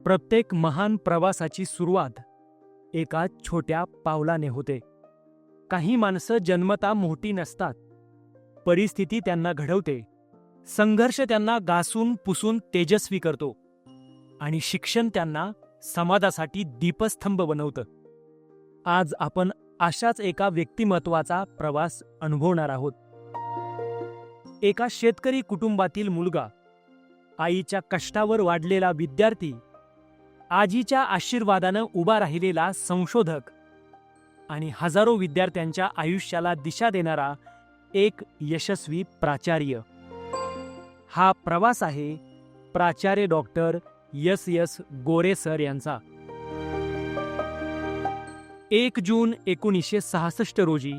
प्रत्येक महान प्रवासाची सुरुवात एका छोट्या पावलाने होते. काही माणसं जन्मता मोठी नसतात. परिस्थिती त्यांना घडवते, संघर्ष त्यांना घासून पुसून तेजस्वी करतो आणि शिक्षण त्यांना समाजासाठी दीपस्तंभ बनवतं. आज आपण अशाच एका व्यक्तिमत्वाचा प्रवास अनुभवणार आहोत. एका शेतकरी कुटुंबातील मुलगा, आईच्या कष्टावर वाढलेला विद्यार्थी, आजीच्या आशीर्वादानं उभा राहिलेला संशोधक आणि हजारो विद्यार्थ्यांच्या आयुष्याला दिशा देणारा एक यशस्वी प्राचार्य. हा प्रवास आहे प्राचार्य डॉक्टर एस गोरे सर यांचा. 1 जून 1966 रोजी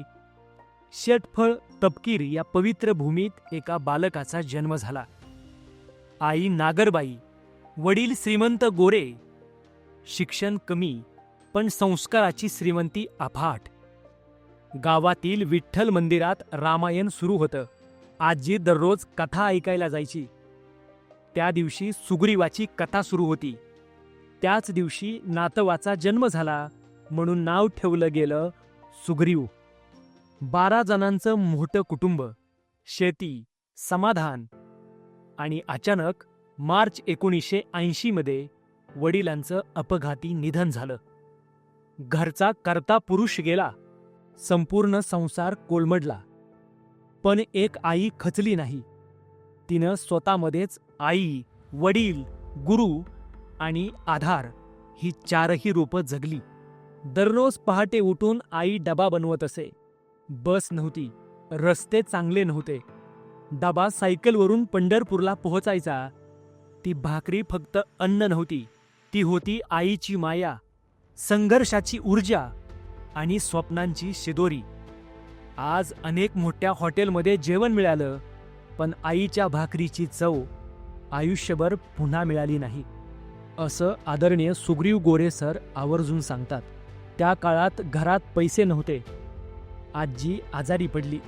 शेटफळ तपकीर या पवित्र भूमीत एका बालकाचा जन्म झाला. आई नागरबाई, वडील श्रीमंत गोरे. शिक्षण कमी पण संस्काराची श्रीमंती अफाट. गावातील विठ्ठल मंदिरात रामायण सुरू होतं. आजी दररोज कथा ऐकायला जायची. त्या दिवशी सुग्रीवाची कथा सुरू होती. त्याच दिवशी नातवाचा जन्म झाला म्हणून नाव ठेवलं गेलं सुग्रीव. 12 जणांचं मोठं कुटुंब, शेती, समाधान. आणि अचानक मार्च 1980 मध्ये वडिलांचं अपघाती निधन झालं. घरचा कर्ता पुरुष गेला. संपूर्ण संसार कोलमडला. पण एक आई खचली नाही. तिनं स्वतःमध्येच आई, वडील, गुरु आणि आधार ही 4ही रूपं जगली. दररोज पहाटे उठून आई डबा बनवत असे. बस नव्हती, रस्ते चांगले नव्हते. डबा सायकलवरून पंढरपूरला पोहोचायचा. ती भाकरी फक्त अन्न नव्हती, ती होती आईची माया, संघर्षाची ऊर्जा आणि स्वप्नांची शिदोरी. आज अनेक मोठ्या हॉटेलमध्ये जेवण मिळालं, पण आईच्या भाकरीची चव आयुष्यभर पुन्हा मिळाली नाही, असं आदरणीय सुग्रीव गोरे सर आवर्जून सांगतात. त्या काळात घरात पैसे नव्हते. आजी आजारी पडली.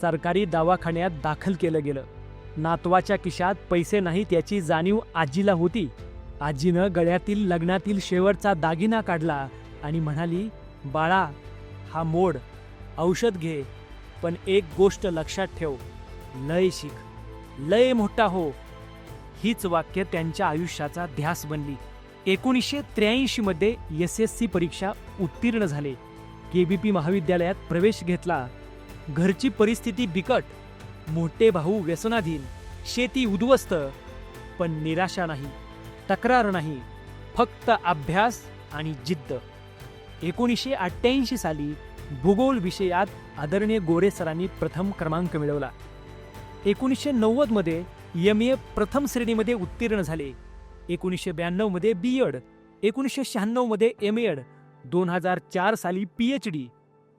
सरकारी दवाखान्यात दाखल केलं गेलं. नातवाच्या खिशात पैसे नाहीत याची जाणीव आजीला होती. आजीनं गळ्यातील लग्नातील शेवटचा दागिना काढला आणि म्हणाली, बाळा, हा मोड, औषध घे, पण एक गोष्ट लक्षात ठेव, लय शिक, लय मोठा हो. हीच वाक्य त्यांच्या आयुष्याचा ध्यास बनली. 1983 मध्ये SSC परीक्षा उत्तीर्ण झाले. KBP महाविद्यालयात प्रवेश घेतला. घरची परिस्थिती बिकट, मोठे भाऊ व्यसनाधीन, शेती उद्ध्वस्त. पण निराशा नाही, तक्रार नाही, फक्त अभ्यास आणि जिद्द. 1988 साली भूगोल विषयात आदरणीय गोरे सरांनी प्रथम क्रमांक मिळवला. 1990 मध्ये MA प्रथम श्रेणीमध्ये उत्तीर्ण झाले. 1992 मध्ये BEd, 1996 मध्ये MAd, 2004 साली PhD.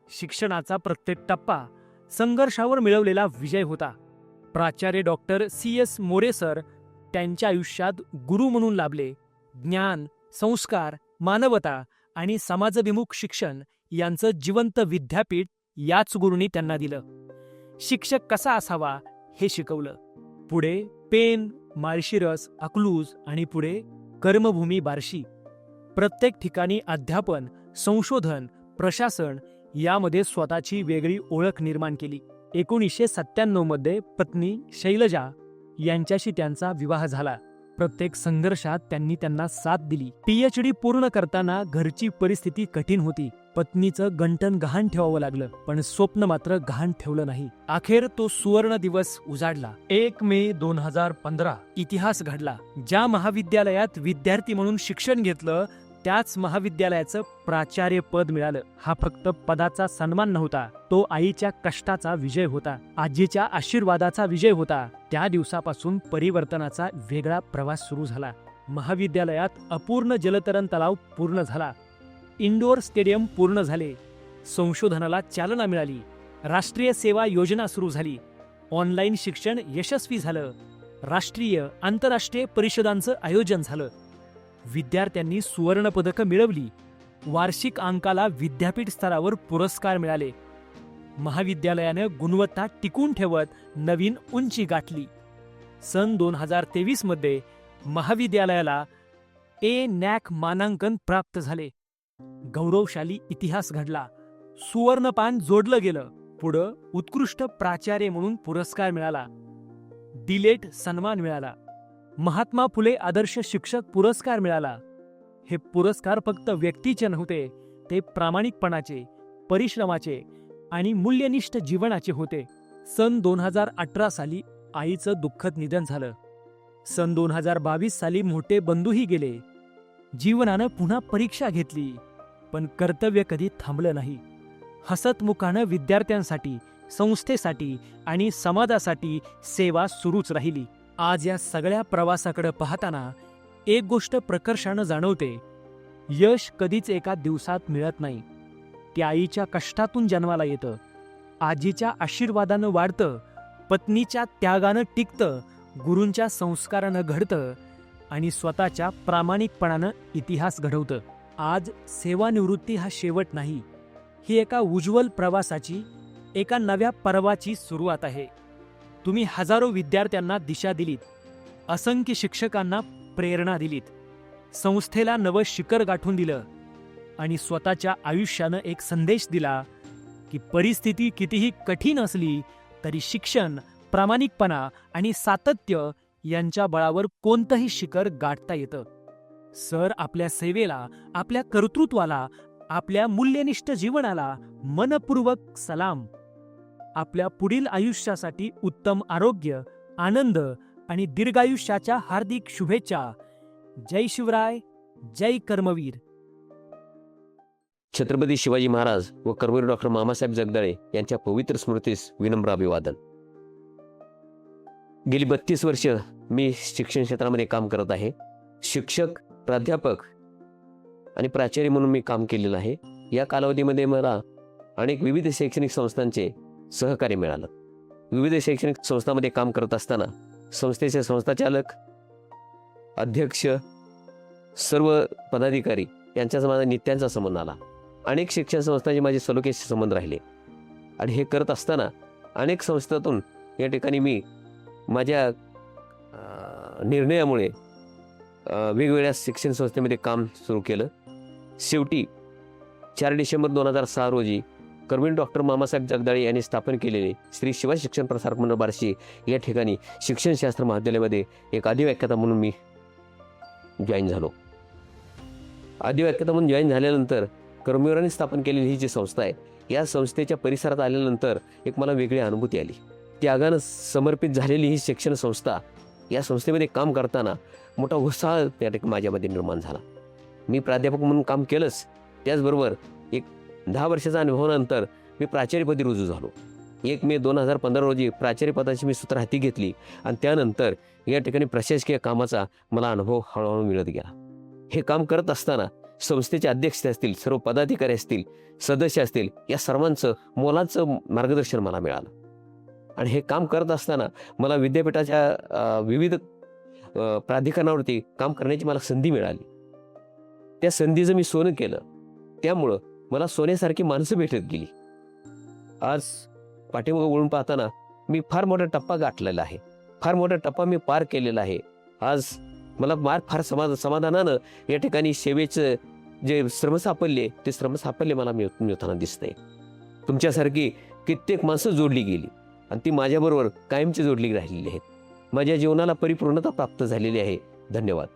शिक्षणाचा प्रत्येक टप्पा संघर्षावर मिळवलेला विजय होता. प्राचार्य डॉक्टर CS मोरे सर त्यांच्या आयुष्यात गुरु म्हणून लाभले. ज्ञान, संस्कार, मानवता आणि समाजभिमुख शिक्षण यांचं जिवंत विद्यापीठ याच गुरूंनी त्यांना दिलं. शिक्षक कसा असावा हे शिकवलं. पुढे पेन, माळशिरस, अकलूज आणि पुढे कर्मभूमी बार्शी. प्रत्येक ठिकाणी अध्यापन, संशोधन, प्रशासन यामध्ये स्वतःची वेगळी ओळख निर्माण केली. 1997 मध्ये पत्नी शैलजा यांच्याशी त्यांचा विवाह झाला. प्रत्येक संघर्षात त्यांनी त्यांना साथ दिली. PhD पूर्ण करताना घरची परिस्थिती कठीण होती. पत्नीचं गंठण गहाण ठेवावं लागलं, पण स्वप्न मात्र गहाण ठेवलं नाही. अखेर तो सुवर्ण दिवस उजाडला. 1 मे 2015 इतिहास घडला. ज्या महाविद्यालयात विद्यार्थी म्हणून शिक्षण घेतलं त्याच महाविद्यालयाचं प्राचार्य पद मिळालं. हा फक्त पदाचा सन्मान नव्हता, तो आईच्या कष्टाचा विजय होता, आजीच्या आशीर्वादाचा विजय होता. त्या दिवसापासून परिवर्तनाचा वेगळा प्रवास सुरू झाला. महाविद्यालयात अपूर्ण जलतरण तलाव पूर्ण झाला. इंडोर स्टेडियम पूर्ण झाले. संशोधनाला चालना मिळाली. राष्ट्रीय सेवा योजना सुरू झाली. ऑनलाईन शिक्षण यशस्वी झालं. राष्ट्रीय, आंतरराष्ट्रीय परिषदांचं आयोजन झालं. विद्यार्थ्यांनी सुवर्ण पदकं मिळवली. वार्षिक अंकाला विद्यापीठ स्तरावर पुरस्कार मिळाले. महाविद्यालयानं गुणवत्ता टिकून ठेवत नवीन उंची गाठली. सन 2023 मध्ये महाविद्यालयाला नॅक मानांकन प्राप्त झाले. गौरवशाली इतिहास घडला. सुवर्णपान जोडलं गेलं. पुढं उत्कृष्ट प्राचार्य म्हणून पुरस्कार मिळाला. डिलेट सन्मान मिळाला. महात्मा फुले आदर्श शिक्षक पुरस्कार मिळाला. हे पुरस्कार फक्त व्यक्तीचे नव्हते, ते प्रामाणिकपणाचे, परिश्रमाचे आणि मूल्यनिष्ठ जीवनाचे होते. सन 2018 साली आईचं दुःखद निधन झालं. सन 2022 साली मोठे बंधूही गेले. जीवनानं पुन्हा परीक्षा घेतली, पण कर्तव्य कधी थांबलं नाही. हसतमुखानं विद्यार्थ्यांसाठी, संस्थेसाठी आणि समाजासाठी सेवा सुरूच राहिली. आज या सगळ्या प्रवासाकडे पाहताना एक गोष्ट प्रकर्षानं जाणवते. यश कधीच एका दिवसात मिळत नाही. ते आईच्या कष्टातून जन्माला येतं, आजीच्या आशीर्वादानं वाढतं, पत्नीच्या त्यागानं टिकतं, गुरूंच्या संस्कारानं घडतं आणि स्वतःच्या प्रामाणिकपणानं इतिहास घडवतं. आज सेवानिवृत्ती हा शेवट नाही, ही एका उज्ज्वल प्रवासाची, एका नव्या पर्वाची सुरुवात आहे. तुम्ही हजारो विद्यार्थ्यांना दिशा दिलीत, असंख्य शिक्षकांना प्रेरणा दिलीत, संस्थेला नवं शिखर गाठून दिलं आणि स्वतःच्या आयुष्यानं एक संदेश दिला की परिस्थिती कितीही कठीण असली तरी शिक्षण, प्रामाणिकपणा आणि सातत्य यांच्या बळावर कोणतंही शिखर गाठता येतं. सर, आपल्या सेवेला, आपल्या कर्तृत्वाला, आपल्या मूल्यनिष्ठ जीवनाला मनपूर्वक सलाम. आपल्या पुढील आयुष्यासाठी उत्तम आरोग्य, आनंद आणि दीर्घायुष्याच्या हार्दिक शुभेच्छा. जय शिवराय, जय कर्मवीर. छत्रपती शिवाजी महाराज व कर्मवीर डॉक्टर मामासाहेब जगदाळे यांच्या पवित्र स्मृतीस विनम्र अभिवादन. गेली 32 वर्ष मी शिक्षण क्षेत्रामध्ये काम करत आहे. शिक्षक, प्राध्यापक आणि प्राचार्य म्हणून मी काम केलेलं आहे. या कालावधीमध्ये मला अनेक विविध शैक्षणिक संस्थांचे सहकार्य मिळालं. विविध शैक्षणिक संस्थांमध्ये काम करत असताना संस्थेचे संस्थाचालक, अध्यक्ष, सर्व पदाधिकारी यांच्याचा माझा नित्यांचा संबंध आला. अनेक शिक्षण संस्थांचे माझे सलोख्याचे संबंध राहिले आणि हे करत असताना अनेक संस्थातून या ठिकाणी मी माझ्या निर्णयामुळे वेगवेगळ्या शिक्षण संस्थेमध्ये काम सुरू केलं. शेवटी 4 डिसेंबर 2006 रोजी कर्मवीर डॉक्टर मामासाहेब जगदाळे यांनी स्थापन केलेले श्री शिवाजी शिक्षण प्रसारक मंडळ बार्शी या ठिकाणी शिक्षणशास्त्र महाविद्यालयामध्ये एक अधिव्याख्याता म्हणून मी जॉईन झालो. अधिव्याख्याता म्हणून जॉईन झाल्यानंतर कर्मवीरांनी स्थापन केलेली ही जी संस्था आहे, या संस्थेच्या परिसरात आल्यानंतर एक मला वेगळी अनुभूती आली. त्यागानं समर्पित झालेली ही शिक्षण संस्था, या संस्थेमध्ये काम करताना मोठा उत्साह त्या ठिकाणी माझ्यामध्ये निर्माण झाला. मी प्राध्यापक म्हणून काम केलंच, त्याचबरोबर एक 10 वर्षाच्या अनुभवानंतर मी प्राचार्यपदी रुजू झालो. 1 मे 2015 रोजी प्राचार्यपदाची मी सूत्र हाती घेतली आणि त्यानंतर या ठिकाणी प्रशासकीय कामाचा मला अनुभव हळूहळू मिळत गेला. हे काम करत असताना संस्थेचे अध्यक्ष असतील, सर्व पदाधिकारी असतील, सदस्य असतील, या सर्वांचं मोलाचं मार्गदर्शन मला मिळालं. आणि हे काम करत असताना मला विद्यापीठाच्या विविध प्राधिकरणावरती काम करण्याची मला संधी मिळाली. त्या संधीचं मी सोनं केलं. त्यामुळं मला सोन्यासारखी माणसं भेटत गेली. आज पाठीमागं वळून पाहताना मी फार मोठा टप्पा गाठलेला आहे, फार मोठा टप्पा मी पार केलेला आहे. आज मला फार समाधानानं या ठिकाणी सेवेचं जे श्रमसाफल्य, ते श्रमसाफल्य मला मिळताना दिसतंय. तुमच्यासारखी कित्येक माणसं जोडली गेली आणि ती माझ्याबरोबर कायमची जोडली राहिलेली आहेत. माझ्या जीवनाला परिपूर्णता प्राप्त झालेली आहे. धन्यवाद.